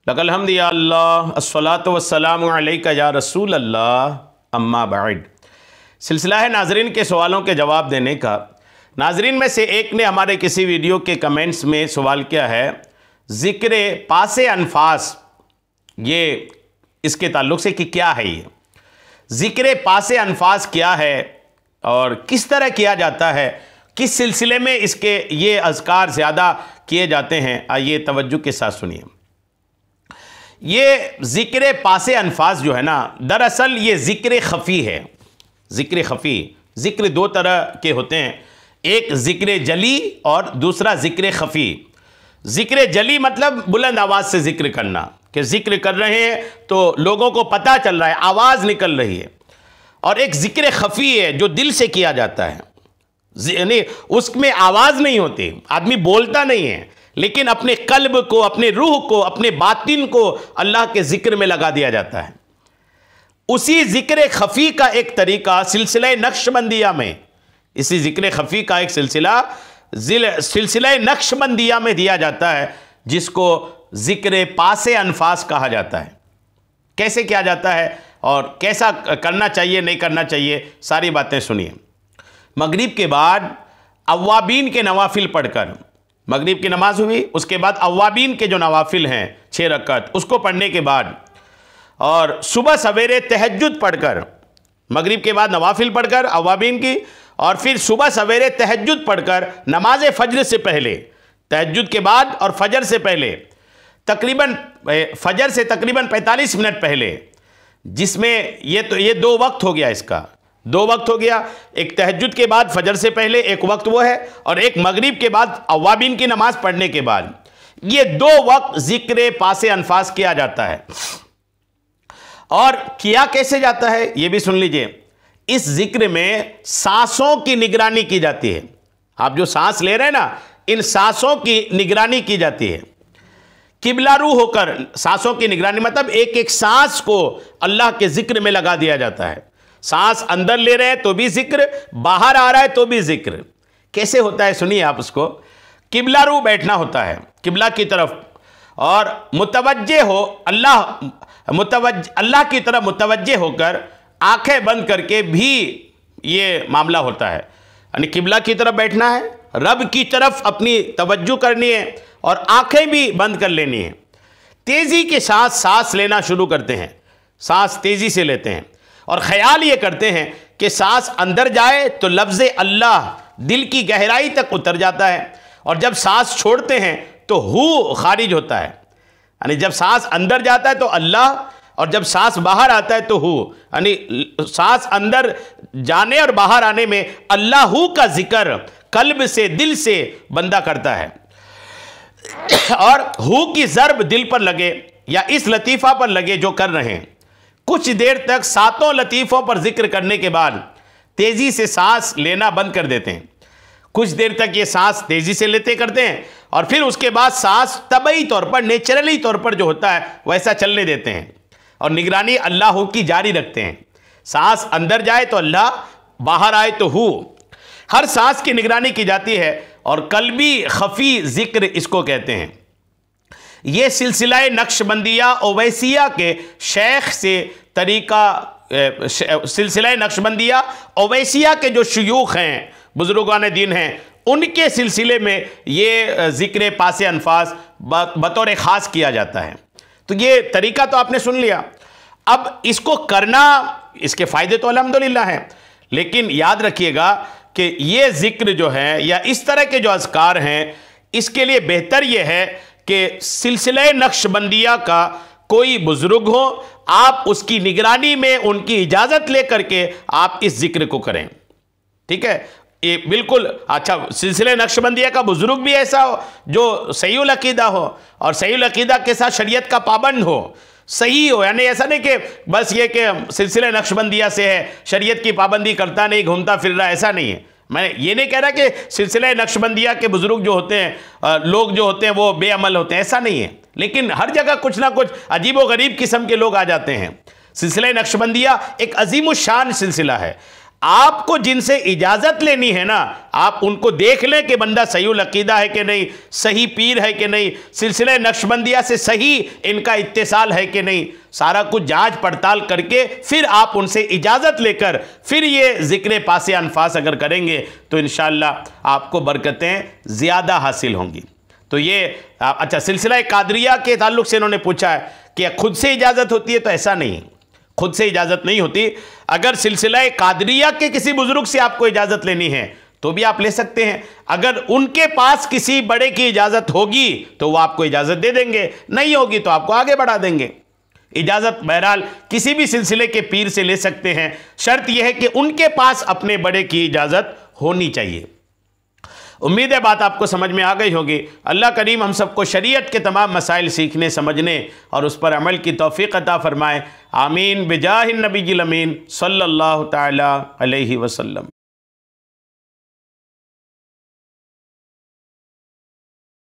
लकल हम्द या अल्लाह अस्सलातु वस्सलामु अलैका या रसूल अल्लाह अम्मा बाद। सिलसिला है नाजरीन के सवालों के जवाब देने का। नाजरीन में से एक ने हमारे किसी वीडियो के कमेंट्स में सवाल किया है, ज़िक्र पासे अनफास, ये इसके ताल्लुक़ से कि क्या है ये ज़िक्र पासे अनफास क्या है और किस तरह किया जाता है, किस सिलसिले में इसके ये अज़कार ज़्यादा किए जाते हैं। आइए तवज्जो के साथ सुनिए। ये ज़िक्र पासे अनफास जो है ना, दरअसल ये ज़िक्र ख़फ़ी है। ज़िक्र ख़फ़ी, ज़िक्र दो तरह के होते हैं, एक ज़िक्र जली और दूसरा ज़िक्र ख़फ़ी। ज़िक्र जली मतलब बुलंद आवाज़ से ज़िक्र करना, कि ज़िक्र कर रहे हैं तो लोगों को पता चल रहा है, आवाज़ निकल रही है। और एक ज़िक्र ख़फ़ी है जो दिल से किया जाता है, यानी उसमें आवाज़ नहीं होती, आदमी बोलता नहीं है, लेकिन अपने कल्ब को, अपने रूह को, अपने बातिन को अल्लाह के ज़िक्र में लगा दिया जाता है। उसी ज़िक्र ख़फ़ी का एक तरीका सिलसिला नक्शबंदिया में, इसी ज़िक्र ख़फ़ी का एक सिलसिला नक्शबंदिया में दिया जाता है, जिसको ज़िक्र पासे अनफास कहा जाता है। कैसे किया जाता है और कैसा करना चाहिए नहीं करना चाहिए, सारी बातें सुनिए। मगरिब के बाद अव्वाबीन के नवाफिल पढ़कर, मगरिब की नमाज हुई, उसके बाद अव्वाबीन के जो नवाफिल हैं 6 रकात, उसको पढ़ने के बाद और सुबह सवेरे तहज्जुद पढ़कर, मगरिब के बाद नवाफिल पढ़कर अव्वाबीन की, और फिर सुबह सवेरे तहज्जुद पढ़कर नमाज फ़ज्र से पहले, तहज्जुद के बाद और फजर से पहले, तकरीबन फजर से तकरीबन 45 मिनट पहले, जिसमें ये 2 वक्त हो गया, इसका 2 वक्त हो गया। एक तहज्जुद के बाद फजर से पहले एक वक्त वो है, और एक मगरिब के बाद अव्वाबीन की नमाज पढ़ने के बाद। ये 2 वक्त ज़िक्र पासे अनफास किया जाता है। और किया कैसे जाता है ये भी सुन लीजिए। इस ज़िक्र में सांसों की निगरानी की जाती है। आप जो सांस ले रहे हैं ना, इन सांसों की निगरानी की जाती है। किबलारू होकर सांसों की निगरानी मतलब एक एक सांस को अल्लाह के ज़िक्र में लगा दिया जाता है। सांस अंदर ले रहे हैं तो भी जिक्र, बाहर आ रहा है तो भी जिक्र। कैसे होता है सुनिए आप उसको। किबलारू बैठना होता है, किबला की तरफ, और मुतवज्जे हो अल्लाह की तरफ मुतवज्जे होकर आंखें बंद करके भी ये मामला होता है। यानी किबला की तरफ बैठना है, रब की तरफ अपनी तवज्जो करनी है और आंखें भी बंद कर लेनी है। तेज़ी के साथ सांस लेना शुरू करते हैं, सांस तेज़ी से लेते हैं और ख्याल ये करते हैं कि सांस अंदर जाए तो लफ्ज़ अल्लाह दिल की गहराई तक उतर जाता है, और जब सांस छोड़ते हैं तो हु खारिज होता है। यानी जब सांस अंदर जाता है तो अल्लाह, और जब सांस बाहर आता है तो हु, यानी सांस अंदर जाने और बाहर आने में अल्लाह का जिक्र कल्ब से, दिल से बंदा करता है। और हु की ज़र्ब दिल पर लगे या इस लतीफ़ा पर लगे जो कर रहे हैं। कुछ देर तक 7 लतीफ़ों पर जिक्र करने के बाद तेज़ी से सांस लेना बंद कर देते हैं। कुछ देर तक ये सांस तेज़ी से लेते करते हैं, और फिर उसके बाद सांस तबई तौर पर, नेचुरली तौर पर जो होता है वैसा चलने देते हैं, और निगरानी अल्लाह की जारी रखते हैं। सांस अंदर जाए तो अल्लाह, बाहर आए तो हु। हर सांस की निगरानी की जाती है, और कल्बी ख़फ़ी ज़िक्र इसको कहते हैं। ये सिलसिला नक्शबंदिया ओवैसिया के शेख से तरीका, सिलसिला नक्शबंदिया ओवैसिया के जो शयूख हैं, बुजुर्गान दीन हैं, उनके सिलसिले में ये ज़िक्र पासे अनफास बतौर ख़ास किया जाता है। तो ये तरीका तो आपने सुन लिया। अब इसको करना, इसके फ़ायदे तो अल्हम्दुलिल्लाह हैं, लेकिन याद रखिएगा कि ये ज़िक्र जो है या इस तरह के जो अज़कार हैं, इसके लिए बेहतर ये है कि सिलसिला नक्शबंदिया का कोई बुज़ुर्ग हो, आप उसकी निगरानी में उनकी इजाज़त लेकर के आप इस ज़िक्र को करें। ठीक है, ये बिल्कुल अच्छा। सिलसिला नक्शबंदिया का बुज़ुर्ग भी ऐसा हो जो सहीउल अक़ीदा हो, और सहीउल अक़ीदा के साथ शरीयत का पाबंद हो, सही हो। यानी ऐसा नहीं कि बस ये कि सिलसिला नक्शबंदिया से है, शरीयत की पाबंदी करता नहीं, घूमता फिर रहा, ऐसा नहीं है। मैं ये नहीं कह रहा कि सिलसिला नक्शबंदिया के बुज़ुर्ग जो होते हैं, लोग जो होते हैं वो बेअमल होते हैं, ऐसा नहीं है। लेकिन हर जगह कुछ ना कुछ अजीब व गरीब किस्म के लोग आ जाते हैं। सिलसिला नक्शबंदिया एक अजीम शान सिलसिला है। आपको जिनसे इजाज़त लेनी है ना, आप उनको देख लें कि बंदा सही अकीदा है कि नहीं, सही पीर है कि नहीं, सिलसिले नक्शबंदिया से सही इनका इत्तिसाल है कि नहीं, सारा कुछ जांच पड़ताल करके फिर आप उनसे इजाज़त लेकर फिर ये ज़िक्र पासे अनफास अगर करेंगे तो इंशाअल्लाह आपको बरकतें ज़्यादा हासिल होंगी। तो ये अच्छा, सिलसिला कादरिया के ताल्लुक़ से इन्होंने पूछा है कि खुद से इजाज़त होती है, तो ऐसा नहीं, खुद से इजाज़त नहीं होती। अगर सिलसिला कादरिया के किसी बुजुर्ग से आपको इजाज़त लेनी है तो भी आप ले सकते हैं। अगर उनके पास किसी बड़े की इजाज़त होगी तो वो आपको इजाज़त दे देंगे, नहीं होगी तो आपको आगे बढ़ा देंगे। इजाज़त बहरहाल किसी भी सिलसिले के पीर से ले सकते हैं, शर्त यह है कि उनके पास अपने बड़े की इजाज़त होनी चाहिए। उम्मीद है बात आपको समझ में आ गई होगी। अल्लाह करीम हम सबको शरीयत के तमाम मसाइल सीखने, समझने और उस पर अमल की तौफीक अता फ़रमाए। आमीन बिजाहिन नबील अमीन सल्लल्लाहु तआला अलैहि वसल्लम।